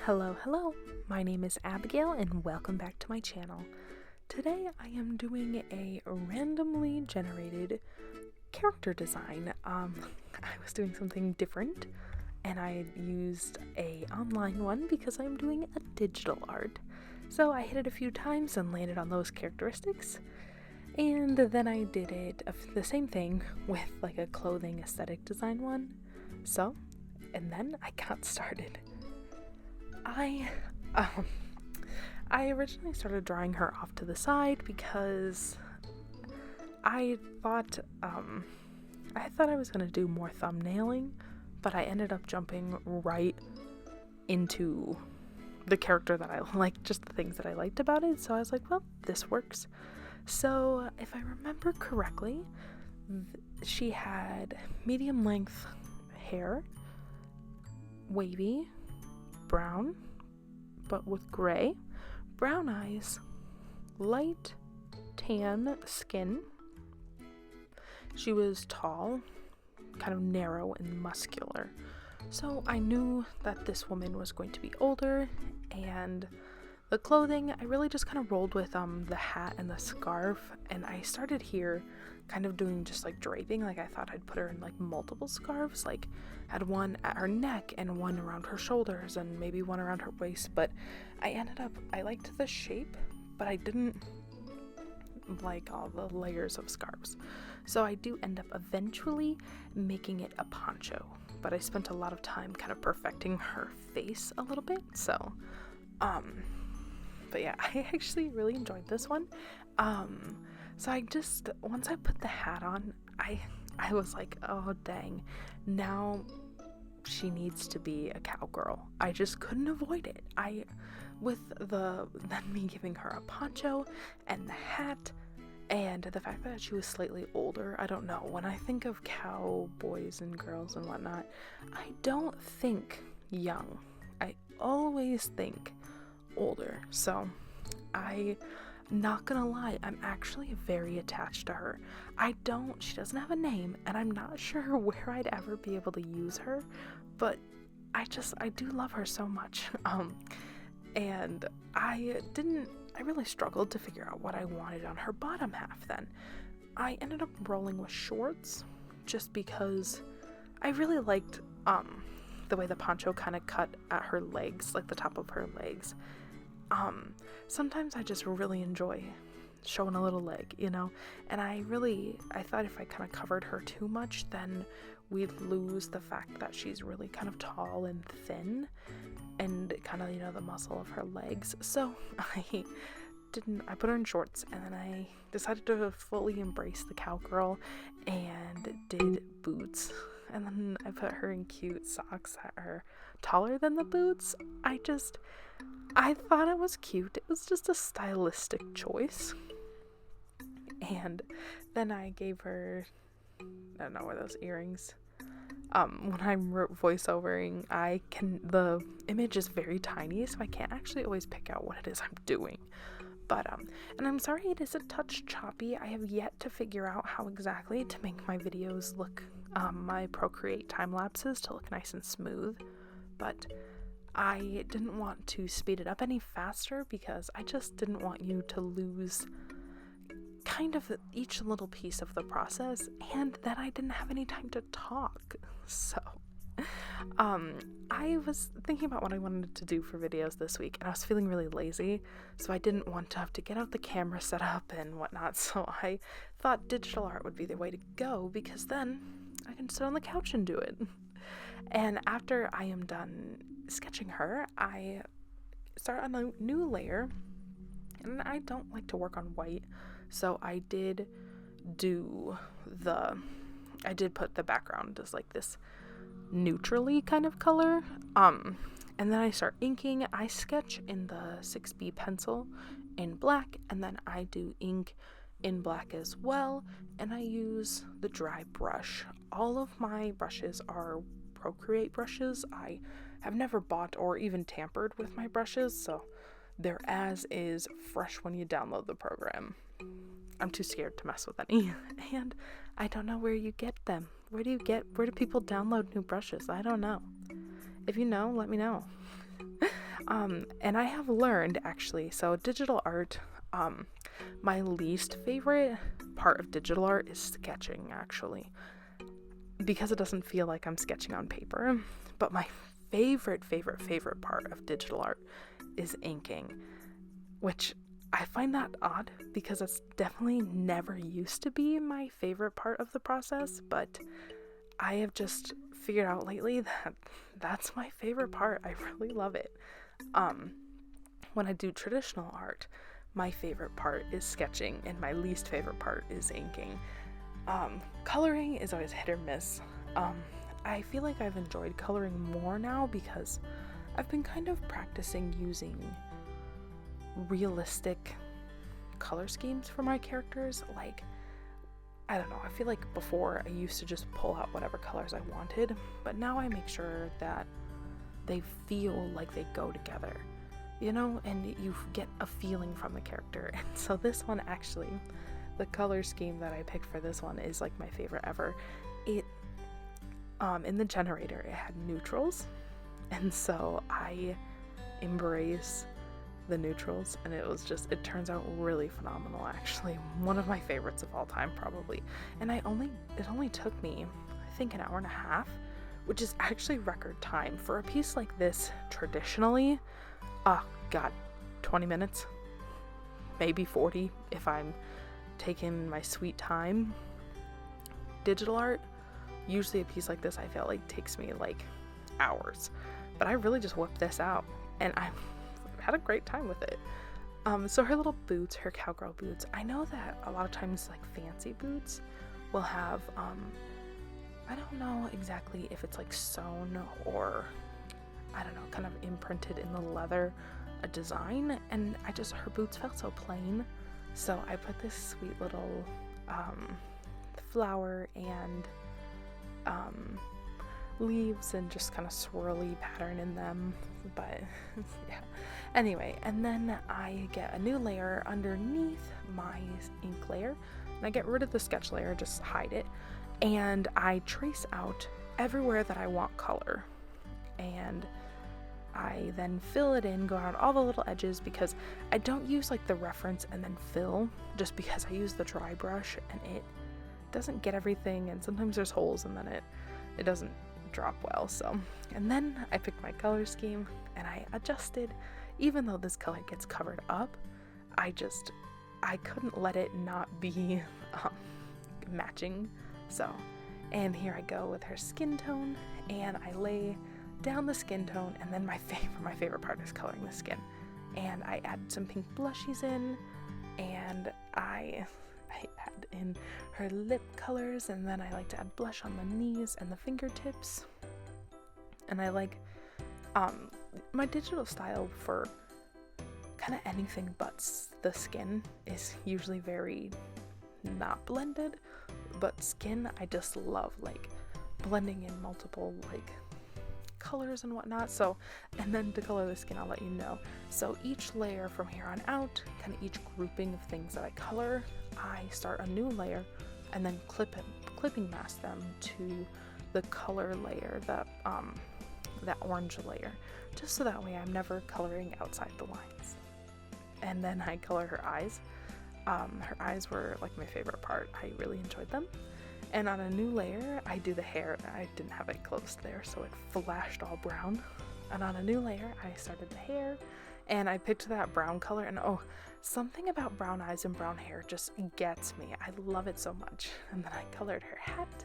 Hello, my name is Abigail and welcome back to my channel. Today I am doing a randomly generated character design. I was doing something different and I used a online one because I'm doing a digital art. So I hit it a few times and landed on those characteristics. And then I did the same thing with like a clothing aesthetic design one. And then I got started. I originally started drawing her off to the side because I thought I was going to do more thumbnailing, but I ended up jumping right into the character that I liked, just the things that I liked about it. So I was like, well, this works. So if I remember correctly, she had medium length hair, wavy, brown, but with gray, brown eyes, light tan skin. She was tall, kind of narrow and muscular. So I knew that this woman was going to be older, and the clothing, I really just kind of rolled with the hat and the scarf, and I started here kind of doing just like draping. Like I thought I'd put her in like multiple scarves, like had one at her neck and one around her shoulders and maybe one around her waist, but I liked the shape, but I didn't like all the layers of scarves. So I do end up eventually making it a poncho, but I spent a lot of time kind of perfecting her face a little bit. So but yeah, I actually really enjoyed this one. So once I put the hat on, I was like, oh dang, now she needs to be a cowgirl. I just couldn't avoid it. Then me giving her a poncho and the hat and the fact that she was slightly older, I don't know. When I think of cowboys and girls and whatnot, I don't think young. I always think older. So not gonna lie, I'm actually very attached to her. She doesn't have a name, and I'm not sure where I'd ever be able to use her, but I do love her so much. And I really struggled to figure out what I wanted on her bottom half then. I ended up rolling with shorts just because I really liked the way the poncho kind of cut at her legs, like the top of her legs. Sometimes I just really enjoy showing a little leg, and I thought if I kind of covered her too much, then we'd lose the fact that she's really kind of tall and thin and kind of, the muscle of her legs. So I put her in shorts, and then I decided to fully embrace the cowgirl and did boots. And then I put her in cute socks that are taller than the boots. I thought it was cute. It was just a stylistic choice. And then I gave her, I don't know, were those earrings? When I'm voiceovering, the image is very tiny, so I can't actually always pick out what it is I'm doing. But, and I'm sorry it is a touch choppy. I have yet to figure out how exactly to make my videos look, my Procreate time lapses to look nice and smooth. But I didn't want to speed it up any faster because I just didn't want you to lose kind of each little piece of the process, and that I didn't have any time to talk. So I was thinking about what I wanted to do for videos this week, and I was feeling really lazy, so I didn't want to have to get out the camera set up and whatnot. So I thought digital art would be the way to go, because then I can sit on the couch and do it. And after I am done sketching her, I start on a new layer, and I don't like to work on white, so I did put the background as like this neutrally kind of color, and then I start inking. I sketch in the 6B pencil in black, and then I do ink in black as well, and I use the dry brush. All of my brushes are Procreate brushes. I have never bought or even tampered with my brushes, so they're as is fresh when you download the program. I'm too scared to mess with any, and I don't know where you get them. Where do people download new brushes? I don't know. If you know, let me know. And I have learned, actually, so digital art, my least favorite part of digital art is sketching, actually, because it doesn't feel like I'm sketching on paper. But my favorite part of digital art is inking, which I find that odd because it's definitely never used to be my favorite part of the process, but I have just figured out lately that that's my favorite part. I really love it. When I do traditional art, my favorite part is sketching and my least favorite part is inking. Coloring is always hit or miss. I feel like I've enjoyed coloring more now because I've been kind of practicing using realistic color schemes for my characters. Like, I don't know, I feel like before I used to just pull out whatever colors I wanted, but now I make sure that they feel like they go together, you know, and you get a feeling from the character. And so this one, actually, the color scheme that I picked for this one is like my favorite ever. It in the generator, it had neutrals, and so I embrace the neutrals, and it turns out really phenomenal, actually. One of my favorites of all time, probably. And it only took me, I think, an hour and a half, which is actually record time for a piece like this. Traditionally, 20 minutes, maybe 40 if I'm taking my sweet time. Digital art, usually a piece like this, I feel like takes me like hours, but I really just whipped this out, and I've had a great time with it. So her little boots, her cowgirl boots, I know that a lot of times like fancy boots will have I don't know exactly if it's like sewn or, I don't know, kind of imprinted in the leather, a design, and her boots felt so plain, so I put this sweet little flower and leaves and just kind of swirly pattern in them. But yeah, anyway, and then I get a new layer underneath my ink layer, and I get rid of the sketch layer, just hide it, and I trace out everywhere that I want color, and I then fill it in, go around all the little edges, because I don't use like the reference and then fill, just because I use the dry brush and it doesn't get everything, and sometimes there's holes and then it doesn't drop well. So, and then I picked my color scheme and I adjusted. Even though this color gets covered up, I couldn't let it not be matching. So, and here I go with her skin tone, and I lay down the skin tone, and then my favorite part is coloring the skin, and I add some pink blushies in, and I add in her lip colors, and then I like to add blush on the knees and the fingertips. And I like my digital style for kind of anything but the skin is usually very not blended, but skin I just love like blending in multiple like colors and whatnot. So, and then to color the skin, I'll let you know. So each layer from here on out, kind of each grouping of things that I color, I start a new layer and then clipping mask them to the color layer, that orange layer, just so that way I'm never coloring outside the lines. And then I color her eyes. Her eyes were like my favorite part. I really enjoyed them. And on a new layer, I do the hair. I didn't have it closed there, so it flashed all brown. And on a new layer, I started the hair, and I picked that brown color, and something about brown eyes and brown hair just gets me. I love it so much. And then I colored her hat,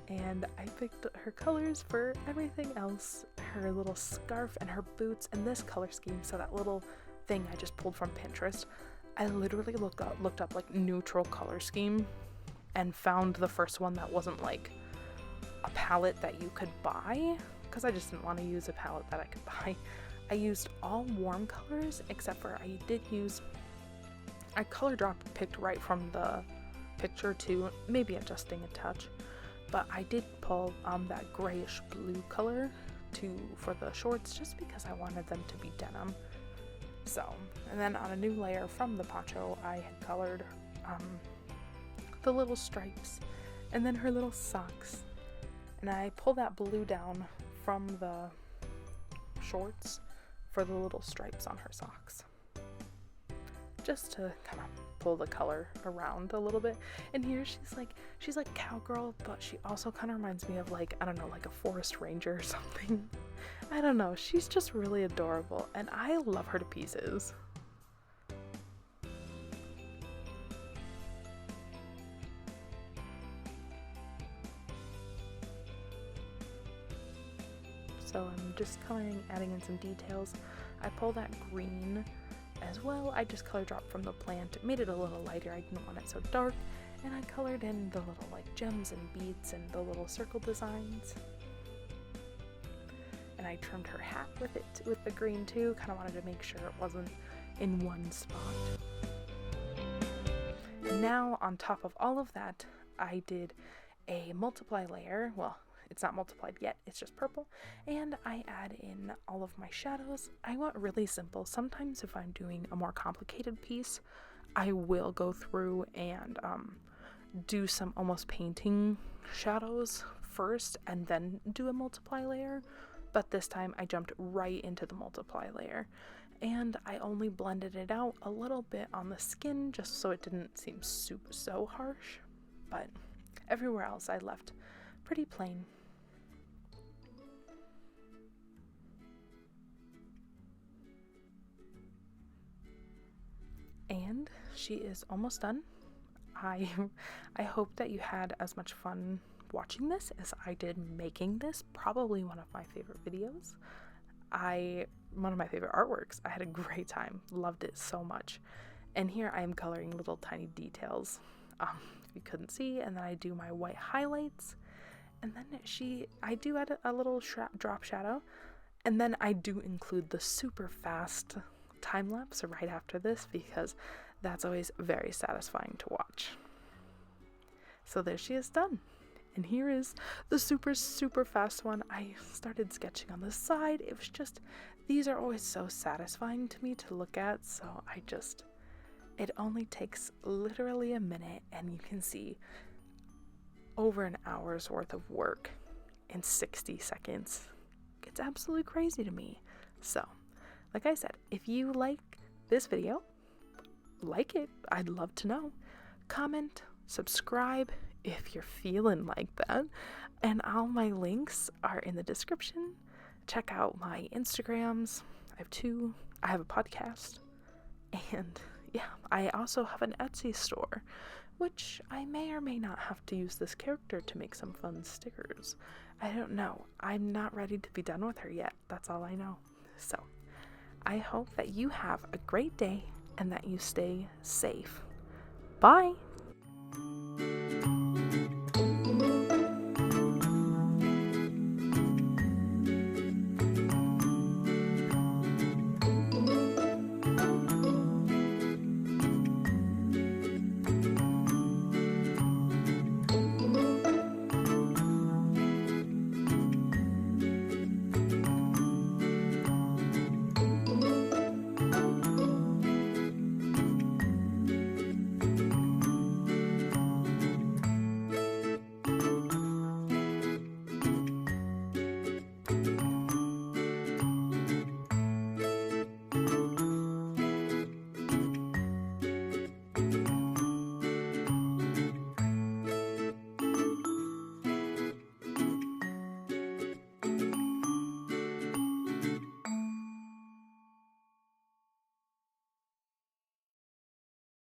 and I picked her colors for everything else, her little scarf and her boots, and this color scheme. So that little thing I just pulled from Pinterest, I literally looked up like neutral color scheme and found the first one that wasn't like a palette that you could buy, because I just didn't want to use a palette that I could buy. I used all warm colors, except for I color picked right from the picture too, maybe adjusting a touch, but I did pull that grayish blue color for the shorts, just because I wanted them to be denim. So, and then on a new layer from the poncho, I had colored the little stripes and then her little socks, and I pulled that blue down from the shorts for the little stripes on her socks, just to kind of pull the color around a little bit. And here she's like cowgirl, but she also kind of reminds me of like, I don't know, like a forest ranger or something. I don't know, she's just really adorable and I love her to pieces. So I'm just coloring, adding in some details. I pull that green as well. I just color dropped from the plant, made it a little lighter. I didn't want it so dark. And I colored in the little like gems and beads and the little circle designs. And I trimmed her hat with the green too. Kind of wanted to make sure it wasn't in one spot. And now on top of all of that, I did a multiply layer. Well, it's not multiplied yet, it's just purple, and I add in all of my shadows. I went really simple. Sometimes if I'm doing a more complicated piece, I will go through and do some almost painting shadows first and then do a multiply layer, but this time I jumped right into the multiply layer, and I only blended it out a little bit on the skin just so it didn't seem so harsh, but everywhere else I left pretty plain. And she is almost done. I hope that you had as much fun watching this as I did making this. Probably one of my favorite videos. One of my favorite artworks. I had a great time. Loved it so much. And here I am coloring little tiny details. If you couldn't see, and then I do my white highlights. And then I do add a little drop shadow. And then I do include the super fast time lapse right after this because that's always very satisfying to watch. So there she is done. And here is the super fast one. I started sketching on the side. It was just, these are always so satisfying to me to look at. So it only takes literally a minute and you can see over an hour's worth of work in 60 seconds. It's absolutely crazy to me. So, like I said, if you like this video, like it. I'd love to know. Comment, subscribe if you're feeling like that. And all my links are in the description. Check out my Instagrams. I have 2. I have a podcast. And yeah, I also have an Etsy store, which I may or may not have to use this character to make some fun stickers. I don't know. I'm not ready to be done with her yet. That's all I know. So, I hope that you have a great day and that you stay safe. Bye!